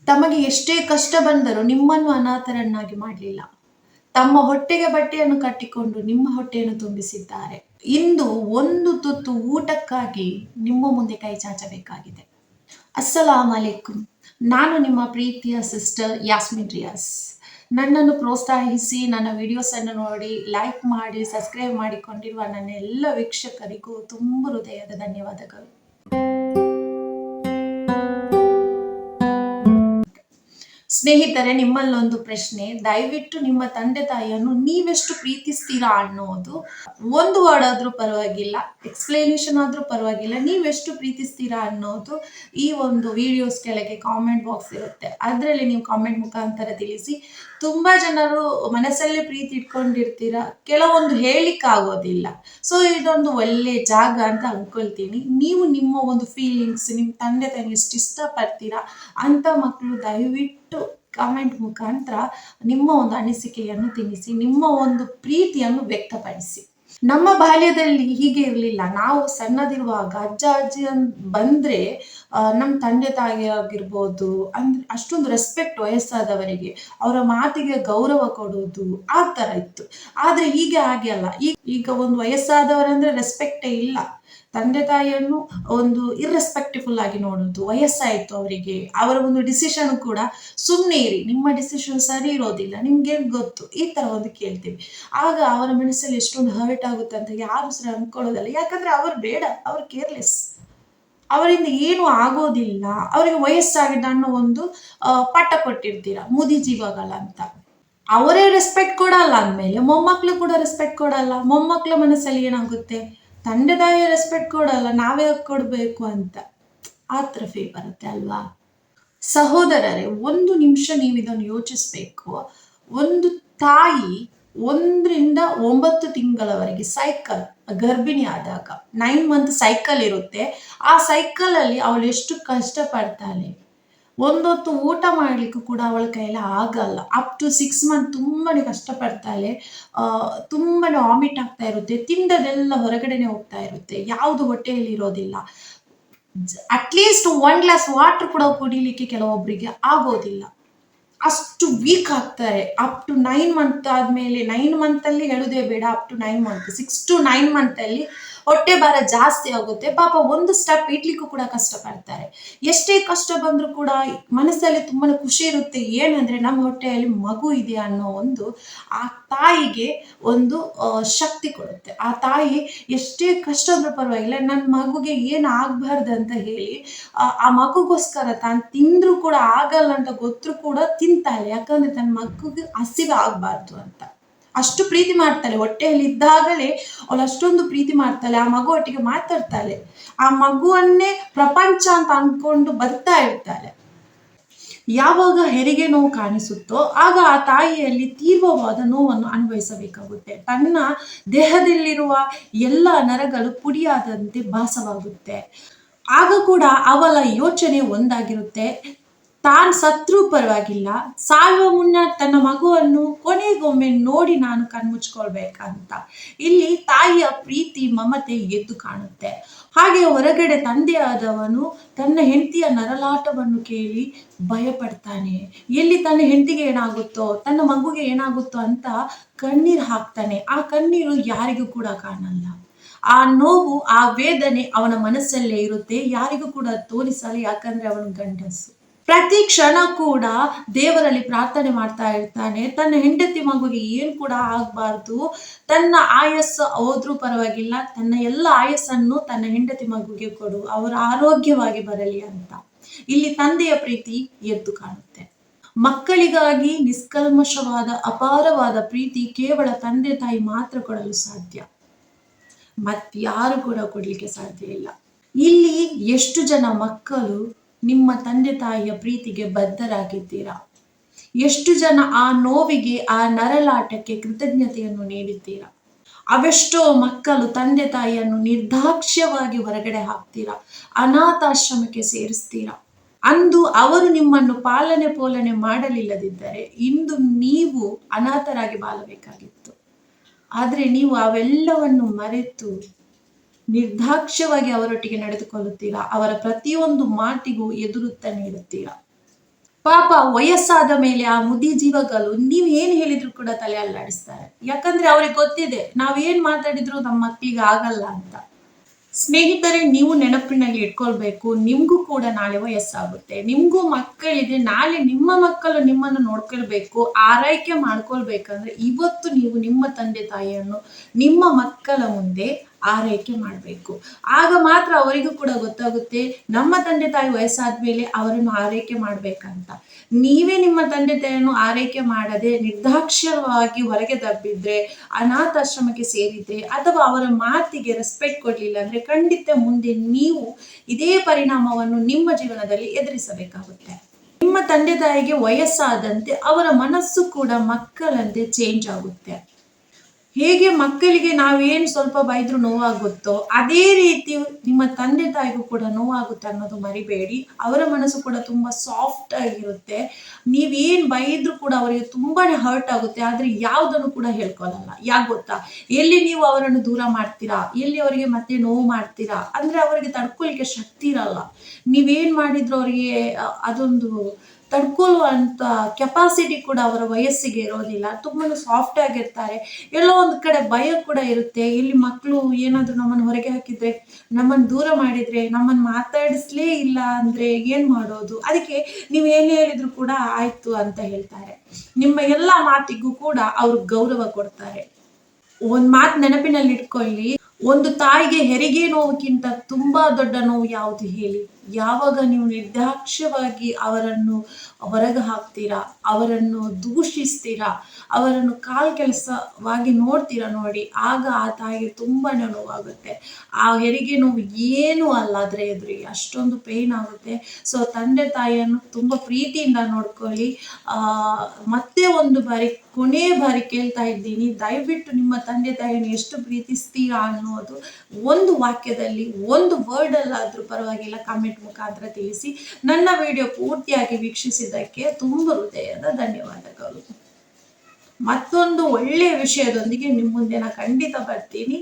ತಮಗೆ ಎಷ್ಟೇ ಕಷ್ಟ ಬಂದರೂ ನಿಮ್ಮನ್ನು ಅನಾಥರನ್ನಾಗಿ ಮಾಡಲಿಲ್ಲ. ತಮ್ಮ ಹೊಟ್ಟೆಗೆ ಬಟ್ಟೆಯನ್ನು ಕಟ್ಟಿಕೊಂಡು ನಿಮ್ಮ ಹೊಟ್ಟೆಯನ್ನು ತುಂಬಿಸಿದ್ದಾರೆ. ಇಂದು ಒಂದು ತುತ್ತು ಊಟಕ್ಕಾಗಿ ನಿಮ್ಮ ಮುಂದೆ ಕೈ ಚಾಚಬೇಕಾಗಿದೆ. ಅಸ್ಸಲಾಂ ಅಲೈಕುಂ. ನಾನು ನಿಮ್ಮ ಪ್ರೀತಿಯ ಸಿಸ್ಟರ್ ಯಾಸ್ಮಿನ್ ರಿಯಾಸ್. ನನ್ನನ್ನು ಪ್ರೋತ್ಸಾಹಿಸಿ ನನ್ನ ವಿಡಿಯೋಸನ್ನು ನೋಡಿ ಲೈಕ್ ಮಾಡಿ ಸಬ್ಸ್ಕ್ರೈಬ್ ಮಾಡಿಕೊಂಡಿರುವ ನನ್ನ ಎಲ್ಲ ವೀಕ್ಷಕರಿಗೂ ತುಂಬ ಹೃದಯದ ಧನ್ಯವಾದಗಳು. ಸ್ನೇಹಿತರೆ, ನಿಮ್ಮಲ್ಲೊಂದು ಪ್ರಶ್ನೆ. ದಯವಿಟ್ಟು ನಿಮ್ಮ ತಂದೆ ತಾಯಿಯನ್ನು ನೀವೆಷ್ಟು ಪ್ರೀತಿಸ್ತೀರಾ ಅನ್ನೋದು ಒಂದು ವರ್ಡ್ ಆದ್ರೂ ಪರವಾಗಿಲ್ಲ, ಎಕ್ಸ್ಪ್ಲನೇಷನ್ ಆದ್ರೂ ಪರವಾಗಿಲ್ಲ, ನೀವೆಷ್ಟು ಪ್ರೀತಿಸ್ತೀರಾ ಅನ್ನೋದು ಈ ಒಂದು ವಿಡಿಯೋಸ್ ಕೆಳಗೆ ಕಾಮೆಂಟ್ ಬಾಕ್ಸ್ ಇರುತ್ತೆ. ಅದರಲ್ಲಿ ನೀವು ಕಾಮೆಂಟ್ ಮುಖಾಂತರ ತಿಳಿಸಿ. ತುಂಬಾ ಜನರು ಮನಸ್ಸಲ್ಲೇ ಪ್ರೀತಿ ಇಟ್ಕೊಂಡಿರ್ತೀರಾ, ಕೆಲವೊಂದು ಹೇಳಿಕ್ಕಾಗೋದಿಲ್ಲ. ಸೊ ಇದೊಂದು ಒಳ್ಳೆ ಜಾಗ ಅಂತ ಅನ್ಕೊಳ್ತೀನಿ. ನೀವು ನಿಮ್ಮ ಒಂದು ಫೀಲಿಂಗ್ಸ್, ನಿಮ್ಮ ತಂದೆ ತಾಯಿ ಎಷ್ಟು ಇಷ್ಟಪಡ್ತೀರಾ ಅಂತ ಮಕ್ಕಳು ದಯವಿಟ್ಟು ಕಾಮೆಂಟ್ ಮುಖಾಂತರ ನಿಮ್ಮ ಒಂದು ಅನಿಸಿಕೆಯನ್ನು ತಿಳಿಸಿ, ನಿಮ್ಮ ಒಂದು ಪ್ರೀತಿಯನ್ನು ವ್ಯಕ್ತಪಡಿಸಿ. ನಮ್ಮ ಬಾಲ್ಯದಲ್ಲಿ ಹೀಗೆ ಇರಲಿಲ್ಲ. ನಾವು ಸಣ್ಣದಿರುವಾಗ ಅಜ್ಜ ಅಜ್ಜಿ ಬಂದ್ರೆ ನಮ್ಮ ತಂದೆ ತಾಯಿ ಆಗಿರ್ಬೋದು, ಅಂದ್ರೆ ಅಷ್ಟೊಂದು ರೆಸ್ಪೆಕ್ಟ್ ವಯಸ್ಸಾದವರಿಗೆ, ಅವರ ಮಾತಿಗೆ ಗೌರವ ಕೊಡೋದು ಆ ತರ ಇತ್ತು. ಆದ್ರೆ ಹೀಗೆ ಹಾಗೆ ಅಲ್ಲ. ಈಗ ಒಂದು ವಯಸ್ಸಾದವರಂದ್ರೆ ರೆಸ್ಪೆಕ್ಟೇ ಇಲ್ಲ. ತಂದೆ ತಾಯಿಯನ್ನು ಒಂದು ಇರ್ರೆಸ್ಪೆಕ್ಟಿಫುಲ್ ಆಗಿ ನೋಡೋದು. ವಯಸ್ಸಾಯ್ತು ಅವರಿಗೆ, ಅವರ ಒಂದು ಡಿಸಿಷನ್ ಕೂಡ ಸುಮ್ಮನೆ ಇರಿ, ನಿಮ್ಮ ಡಿಸಿಷನ್ ಸರಿ ಇರೋದಿಲ್ಲ, ನಿಮ್ಗೆ ಗೊತ್ತು, ಈ ತರ ಒಂದು ಕೇಳ್ತೀವಿ. ಆಗ ಅವರ ಮನಸ್ಸಲ್ಲಿ ಎಷ್ಟೊಂದು ಹರ್ಟ್ ಆಗುತ್ತೆ ಅಂತ ಯಾರು ಸಹ ಅನ್ಕೊಳ್ಳೋದಲ್ಲ. ಯಾಕಂದ್ರೆ ಅವ್ರು ಬೇಡ, ಅವ್ರು ಕೇರ್ಲೆಸ್, ಅವರಿಂದ ಏನು ಆಗೋದಿಲ್ಲ, ಅವರಿಗೆ ವಯಸ್ಸಾಗಿದೆ ಅನ್ನೋ ಒಂದು ಪಟ್ಟ ಕೊಟ್ಟಿರ್ತೀರ, ಮುದಿ ಜೀವಗಳ ಅಂತ. ಅವರೇ ರೆಸ್ಪೆಕ್ಟ್ ಕೊಡಲ್ಲ ಅಂದ್ಮೇಲೆ ಮೊಮ್ಮಕ್ಳು ಕೂಡ ರೆಸ್ಪೆಕ್ಟ್ ಕೊಡಲ್ಲ. ಮೊಮ್ಮಕ್ಳ ಮನಸ್ಸಲ್ಲಿ ಏನಾಗುತ್ತೆ, ತಂದೆ ತಾಯಿ ರೆಸ್ಪೆಕ್ಟ್ ಕೊಡಲ್ಲ, ನಾವೇ ಕೊಡ್ಬೇಕು ಅಂತ ಆ ಥರ ಫೀಲ್ ಬರುತ್ತೆ ಅಲ್ವಾ? ಸಹೋದರರೇ, ಒಂದು ನಿಮಿಷ ನೀವು ಇದನ್ನು ಯೋಚಿಸ್ಬೇಕು. ಒಂದು ತಾಯಿ 1ರಿಂದ 9 ತಿಂಗಳವರೆಗೆ ಸೈಕಲ್, ಗರ್ಭಿಣಿ ಆದಾಗ 9 ಮಂತ್ ಸೈಕಲ್ ಇರುತ್ತೆ. ಆ ಸೈಕಲ್ ಅಲ್ಲಿ ಅವಳು ಎಷ್ಟು ಕಷ್ಟ ಪಡ್ತಾಳೆ. ಒಂದೊತ್ತು ಊಟ ಮಾಡ್ಲಿಕ್ಕೂ ಕೂಡ ಅವಳ ಕೈಯಲ್ಲಿ ಆಗಲ್ಲ. ಅಪ್ ಟು 6 ಮಂತ್ ತುಂಬಾನೇ ಕಷ್ಟಪಡ್ತಾಳೆ. ತುಂಬಾನೇ ವಾಮಿಟ್ ಆಗ್ತಾ ಇರುತ್ತೆ, ತಿಂದದೆಲ್ಲ ಹೊರಗಡೆನೆ ಹೋಗ್ತಾ ಇರುತ್ತೆ, ಯಾವುದು ಹೊಟ್ಟೆಯಲ್ಲಿ ಇರೋದಿಲ್ಲ. ಅಟ್ಲೀಸ್ಟ್ 1 ಗ್ಲಾಸ್ ವಾಟರ್ ಕೂಡ ಕುಡಿಲಿಕ್ಕೆ ಕೆಲವೊಬ್ಬರಿಗೆ ಆಗೋದಿಲ್ಲ, ಅಷ್ಟು ವೀಕ್ ಆಗ್ತಾರೆ. ಅಪ್ ಟು 9 ಮಂತ್ ಆದ್ಮೇಲೆ, 9 ಮಂತ್ ಅಲ್ಲಿ ಹೇಳುದೇ ಬೇಡ, up to 9 month, 6 to 9 month ಅಲ್ಲಿ ಹೊಟ್ಟೆ ಭಾರ ಜಾಸ್ತಿ ಆಗುತ್ತೆ. ಪಾಪ ಒಂದು ಸ್ಟೆಪ್ ಇಡ್ಲಿಕ್ಕೂ ಕೂಡ ಕಷ್ಟಪಡ್ತಾರೆ. ಎಷ್ಟೇ ಕಷ್ಟ ಬಂದ್ರೂ ಕೂಡ ಮನಸ್ಸಲ್ಲಿ ತುಂಬಾ ಖುಷಿ ಇರುತ್ತೆ. ಏನಂದ್ರೆ ನಮ್ಮ ಹೊಟ್ಟೆಯಲ್ಲಿ ಮಗು ಇದೆ ಅನ್ನೋ ಒಂದು ಆ ತಾಯಿಗೆ ಒಂದು ಶಕ್ತಿ ಕೊಡುತ್ತೆ. ಆ ತಾಯಿ ಎಷ್ಟೇ ಕಷ್ಟ ಅಂದ್ರೂ ಪರವಾಗಿಲ್ಲ, ನನ್ನ ಮಗುಗೆ ಏನು ಆಗ್ಬಾರ್ದು ಅಂತ ಹೇಳಿ ಆ ಮಗುಗೋಸ್ಕರ ತಾನು ತಿಂದ್ರೂ ಕೂಡ ಆಗಲ್ಲ ಅಂತ ಗೊತ್ತರೂ ಕೂಡ ತಿಂತಾಳೆ. ಯಾಕಂದ್ರೆ ತನ್ನ ಮಗುಗೆ ಹಸಿವೆ ಆಗ್ಬಾರ್ದು ಅಂತ ಅಷ್ಟು ಪ್ರೀತಿ ಮಾಡ್ತಾಳೆ. ಹೊಟ್ಟೆಯಲ್ಲಿ ಇದ್ದಾಗಲೇ ಅವಳು ಅಷ್ಟೊಂದು ಪ್ರೀತಿ ಮಾಡ್ತಾಳೆ. ಆ ಮಗು ಒಟ್ಟಿಗೆ ಮಾತಾಡ್ತಾಳೆ, ಆ ಮಗುವನ್ನೇ ಪ್ರಪಂಚ ಅಂತ ಅನ್ಕೊಂಡು ಬರ್ತಾ ಇರ್ತಾಳೆ. ಯಾವಾಗ ಹೆರಿಗೆ ನೋವು ಕಾಣಿಸುತ್ತೋ ಆಗ ಆ ತಾಯಿಯಲ್ಲಿ ತೀವ್ರವಾದ ನೋವನ್ನು ಅನುಭವಿಸಬೇಕಾಗುತ್ತೆ. ತನ್ನ ದೇಹದಲ್ಲಿರುವ ಎಲ್ಲ ನರಗಳು ಪುಡಿಯಾದಂತೆ ಭಾಸವಾಗುತ್ತೆ. ಆಗ ಕೂಡ ಅವಳ ಯೋಚನೆ ಒಂದಾಗಿರುತ್ತೆ, ತಾನು ಸತ್ರೂ ಪರವಾಗಿಲ್ಲ, ಸಾಯುವ ಮುನ್ನ ತನ್ನ ಮಗುವನ್ನು ಕೊನೆಗೊಮ್ಮೆ ನೋಡಿ ನಾನು ಕಣ್ಮುಚ್ಕೊಳ್ಬೇಕಂತ. ಇಲ್ಲಿ ತಾಯಿಯ ಪ್ರೀತಿ ಮಮತೆ ಎದ್ದು ಕಾಣುತ್ತೆ. ಹಾಗೆ ಹೊರಗಡೆ ತಂದೆಯಾದವನು ತನ್ನ ಹೆಂಡತಿಯ ನರಳಾಟವನ್ನು ಕೇಳಿ ಭಯಪಡ್ತಾನೆ. ಎಲ್ಲಿ ತನ್ನ ಹೆಂಡತಿಗೆ ಏನಾಗುತ್ತೋ, ತನ್ನ ಮಗುಗೆ ಏನಾಗುತ್ತೋ ಅಂತ ಕಣ್ಣೀರು ಹಾಕ್ತಾನೆ. ಆ ಕಣ್ಣೀರು ಯಾರಿಗೂ ಕೂಡ ಕಾಣಲ್ಲ. ಆ ನೋವು, ಆ ವೇದನೆ ಅವನ ಮನಸ್ಸಲ್ಲೇ ಇರುತ್ತೆ, ಯಾರಿಗೂ ಕೂಡ ತೋರಿಸಲ್ಲ. ಯಾಕಂದ್ರೆ ಅವನು ಗಂಡಸು. ಪ್ರತಿ ಕ್ಷಣ ಕೂಡ ದೇವರಲ್ಲಿ ಪ್ರಾರ್ಥನೆ ಮಾಡ್ತಾ ಇರ್ತಾನೆ, ತನ್ನ ಹೆಂಡತಿ ಮಗುಗೆ ಏನು ಕೂಡ ಆಗ್ಬಾರ್ದು, ತನ್ನ ಆಯಸ್ಸು ಹೋದ್ರೂ ಪರವಾಗಿಲ್ಲ, ತನ್ನ ಎಲ್ಲ ಆಯಸ್ಸನ್ನು ತನ್ನ ಹೆಂಡತಿ ಮಗುಗೆ ಕೊಡು, ಅವರು ಆರೋಗ್ಯವಾಗಿ ಬರಲಿ ಅಂತ. ಇಲ್ಲಿ ತಂದೆಯ ಪ್ರೀತಿ ಎದ್ದು ಕಾಣುತ್ತೆ. ಮಕ್ಕಳಿಗಾಗಿ ನಿಷ್ಕಲ್ಮಶವಾದ ಅಪಾರವಾದ ಪ್ರೀತಿ ಕೇವಲ ತಂದೆ ತಾಯಿ ಮಾತ್ರ ಕೊಡಲು ಸಾಧ್ಯ, ಮತ್ಯಾರು ಕೂಡ ಕೊಡ್ಲಿಕ್ಕೆ ಸಾಧ್ಯ ಇಲ್ಲ. ಇಲ್ಲಿ ಎಷ್ಟು ಜನ ಮಕ್ಕಳು ನಿಮ್ಮ ತಂದೆ ತಾಯಿಯ ಪ್ರೀತಿಗೆ ಬದ್ಧರಾಗಿದ್ದೀರಾ? ಎಷ್ಟು ಜನ ಆ ನೋವಿಗೆ, ಆ ನರಳಾಟಕ್ಕೆ ಕೃತಜ್ಞತೆಯನ್ನು ನೀಡಿದ್ದೀರಾ? ಅವೆಷ್ಟೋ ಮಕ್ಕಳು ತಂದೆ ತಾಯಿಯನ್ನು ನಿರ್ದಾಕ್ಷ್ಯವಾಗಿ ಹೊರಗಡೆ ಹಾಕ್ತೀರಾ, ಅನಾಥಾಶ್ರಮಕ್ಕೆ ಸೇರಿಸ್ತೀರಾ. ಅಂದು ಅವರು ನಿಮ್ಮನ್ನು ಪಾಲನೆ ಪೋಲನೆ ಮಾಡಲಿಲ್ಲದಿದ್ದರೆ ಇಂದು ನೀವು ಅನಾಥರಾಗಿ ಬಾಳಬೇಕಾಗಿತ್ತು. ಆದ್ರೆ ನೀವು ಅವೆಲ್ಲವನ್ನು ಮರೆತು ನಿರ್ದಾಕ್ಷ್ಯವಾಗಿ ಅವರೊಟ್ಟಿಗೆ ನಡೆದುಕೊಳ್ಳುತ್ತೀರಾ, ಅವರ ಪ್ರತಿಯೊಂದು ಮಾತಿಗೂ ಎದುರುತ್ತಾ ನೀಡುತ್ತೀರಾ. ಪಾಪ ವಯಸ್ಸಾದ ಮೇಲೆ ಆ ಮುದಿ ಜೀವಗಳು ನೀವ್ ಏನ್ ಹೇಳಿದ್ರು ಕೂಡ ತಲೆ ಅಲ್ಲಾಡಿಸ್ತಾರೆ. ಯಾಕಂದ್ರೆ ಅವ್ರಿಗೆ ಗೊತ್ತಿದೆ ನಾವ್ ಏನ್ ಮಾತಾಡಿದ್ರು ನಮ್ಮ ಮಕ್ಳಿಗೆ ಆಗಲ್ಲ ಅಂತ. ಸ್ನೇಹಿತರೆ, ನೀವು ನೆನಪಿನಲ್ಲಿ ಇಟ್ಕೊಳ್ಬೇಕು, ನಿಮ್ಗೂ ಕೂಡ ನಾಳೆ ವಯಸ್ಸಾಗುತ್ತೆ, ನಿಮ್ಗೂ ಮಕ್ಕಳಿದೆ, ನಾಳೆ ನಿಮ್ಮ ಮಕ್ಕಳು ನಿಮ್ಮನ್ನು ನೋಡ್ಕೊಳ್ಬೇಕು, ಆರೈಕೆ ಮಾಡ್ಕೊಳ್ಬೇಕಂದ್ರೆ ಇವತ್ತು ನೀವು ನಿಮ್ಮ ತಂದೆ ತಾಯಿಯನ್ನು ನಿಮ್ಮ ಮಕ್ಕಳ ಮುಂದೆ ಆರೈಕೆ ಮಾಡಬೇಕು. ಆಗ ಮಾತ್ರ ಅವರಿಗೂ ಕೂಡ ಗೊತ್ತಾಗುತ್ತೆ ನಮ್ಮ ತಂದೆ ತಾಯಿ ವಯಸ್ಸಾದ್ಮೇಲೆ ಅವರನ್ನು ಆರೈಕೆ ಮಾಡ್ಬೇಕಂತ. ನೀವೇ ನಿಮ್ಮ ತಂದೆ ತಾಯಿಯನ್ನು ಆರೈಕೆ ಮಾಡದೆ ನಿರ್ದಾಕ್ಷ್ಯವಾಗಿ ಹೊರಗೆ ದಬ್ಬಿದ್ರೆ, ಅನಾಥಾಶ್ರಮಕ್ಕೆ ಸೇರಿದ್ರೆ, ಅಥವಾ ಅವರ ಮಾತಿಗೆ ರೆಸ್ಪೆಕ್ಟ್ ಕೊಡ್ಲಿಲ್ಲ ಅಂದ್ರೆ ಖಂಡಿತ ಮುಂದೆ ನೀವು ಇದೇ ಪರಿಣಾಮವನ್ನು ನಿಮ್ಮ ಜೀವನದಲ್ಲಿ ಎದುರಿಸಬೇಕಾಗುತ್ತೆ. ನಿಮ್ಮ ತಂದೆ ತಾಯಿಗೆ ವಯಸ್ಸಾದಂತೆ ಅವರ ಮನಸ್ಸು ಕೂಡ ಮಕ್ಕಳಂತೆ ಚೇಂಜ್ ಆಗುತ್ತೆ. ಹೇಗೆ ಮಕ್ಕಳಿಗೆ ನಾವೇನು ಸ್ವಲ್ಪ ಬೈದ್ರು ನೋವಾಗುತ್ತೋ ಅದೇ ರೀತಿ ನಿಮ್ಮ ತಂದೆ ತಾಯಿಗೂ ಕೂಡ ನೋವಾಗುತ್ತೆ ಅನ್ನೋದು ಮರಿಬೇಡಿ. ಅವರ ಮನಸ್ಸು ಕೂಡ ತುಂಬಾ ಸಾಫ್ಟ್ ಆಗಿರುತ್ತೆ. ನೀವೇನ್ ಬೈದ್ರು ಕೂಡ ಅವರಿಗೆ ತುಂಬಾನೇ ಹರ್ಟ್ ಆಗುತ್ತೆ, ಆದ್ರೆ ಯಾವ್ದನ್ನು ಕೂಡ ಹೇಳ್ಕೊಳ್ಳಲ್ಲ. ಯಾಕೆ ಗೊತ್ತಾ? ಎಲ್ಲಿ ನೀವು ಅವರನ್ನು ದೂರ ಮಾಡ್ತೀರಾ, ಎಲ್ಲಿ ಅವರಿಗೆ ಮತ್ತೆ ನೋವು ಮಾಡ್ತೀರಾ ಅಂದ್ರೆ ಅವರಿಗೆ ತಡ್ಕೊಳ್ಲಿಕ್ಕೆ ಶಕ್ತಿ ಇರಲ್ಲ. ನೀವೇನ್ ಮಾಡಿದ್ರು ಅವರಿಗೆ ಅದೊಂದು ತಡ್ಕೊಳ್ಳುವಂತ ಕೆಪಾಸಿಟಿ ಕೂಡ ಅವರ ವಯಸ್ಸಿಗೆ ಇರೋದಿಲ್ಲ. ತುಂಬಾ ಸಾಫ್ಟ್ ಆಗಿರ್ತಾರೆ. ಎಲ್ಲೋ ಒಂದು ಕಡೆ ಭಯ ಕೂಡ ಇರುತ್ತೆ. ಇಲ್ಲಿ ಮಕ್ಕಳು ಏನಾದ್ರು ನಮ್ಮನ್ನು ಹೊರಗೆ ಹಾಕಿದ್ರೆ, ನಮ್ಮನ್ನು ದೂರ ಮಾಡಿದ್ರೆ, ನಮ್ಮನ್ನು ಮಾತಾಡಿಸ್ಲೇ ಇಲ್ಲ ಅಂದ್ರೆ ಏನ್ ಮಾಡೋದು? ಅದಕ್ಕೆ ನೀವ್ ಏನ್ ಹೇಳಿದ್ರು ಕೂಡ ಆಯ್ತು ಅಂತ ಹೇಳ್ತಾರೆ. ನಿಮ್ಮ ಎಲ್ಲಾ ಮಾತಿಗೂ ಕೂಡ ಅವ್ರು ಗೌರವ ಕೊಡ್ತಾರೆ. ಒಂದ್ ಮಾತು ನೆನಪಿನಲ್ಲಿ ಇಟ್ಕೊಳ್ಳಿ, ಒಂದು ತಾಯಿಗೆ ಹೆರಿಗೆ ನೋವುಕ್ಕಿಂತ ತುಂಬಾ ದೊಡ್ಡ ನೋವು ಯಾವುದು ಹೇಳಿ? ಯಾವಾಗ ನೀವು ನಿರ್ದಾಕ್ಷ್ಯವಾಗಿ ಅವರನ್ನು ಹೊರಗೆ ಹಾಕ್ತೀರಾ, ಅವರನ್ನು ದೂಷಿಸ್ತೀರಾ, ಅವರನ್ನು ಕೆಲಸವಾಗಿ ನೋಡ್ತೀರಾ ನೋಡಿ, ಆಗ ಆ ತಾಯಿಗೆ ತುಂಬಾನೇ ನೋವಾಗುತ್ತೆ. ಆ ಹೆರಿಗೆ ನೋವು ಏನು ಅಲ್ಲ ಅದ್ರ ಎದುರಿಗೆ, ಅಷ್ಟೊಂದು ಪೇನ್ ಆಗುತ್ತೆ. ಸೊ ತಂದೆ ತಾಯಿಯನ್ನು ತುಂಬಾ ಪ್ರೀತಿಯಿಂದ ನೋಡ್ಕೊಳ್ಳಿ. ಮತ್ತೆ ಒಂದು ಬಾರಿ ಕೊನೆ ಬಾರಿ ಕೇಳ್ತಾ ಇದ್ದೀನಿ, ದಯವಿಟ್ಟು ನಿಮ್ಮ ತಂದೆ ತಾಯಿಯನ್ನು ಎಷ್ಟು ಪ್ರೀತಿಸ್ತೀರಾ ಅನ್ನೋದು ಒಂದು ವಾಕ್ಯದಲ್ಲಿ, ಒಂದು ವರ್ಡ್ ಅಲ್ಲಾದ್ರೂ ಪರವಾಗಿಲ್ಲ ಕಾಮೆಂಟ್ ಮುಖಾಂತರ ತಿಳಿಸಿ. ನನ್ನ ವಿಡಿಯೋ ಪೂರ್ತಿಯಾಗಿ ವೀಕ್ಷಿಸಿದ್ದಕ್ಕೆ ತುಂಬ ಹೃದಯದ ಧನ್ಯವಾದಗಳು. ಮತ್ತೊಂದು ಒಳ್ಳೆಯ ವಿಷಯದೊಂದಿಗೆ ನಿಮ್ಮ ಮುಂದೆ ನಾನು ಖಂಡಿತ ಬರ್ತೀನಿ.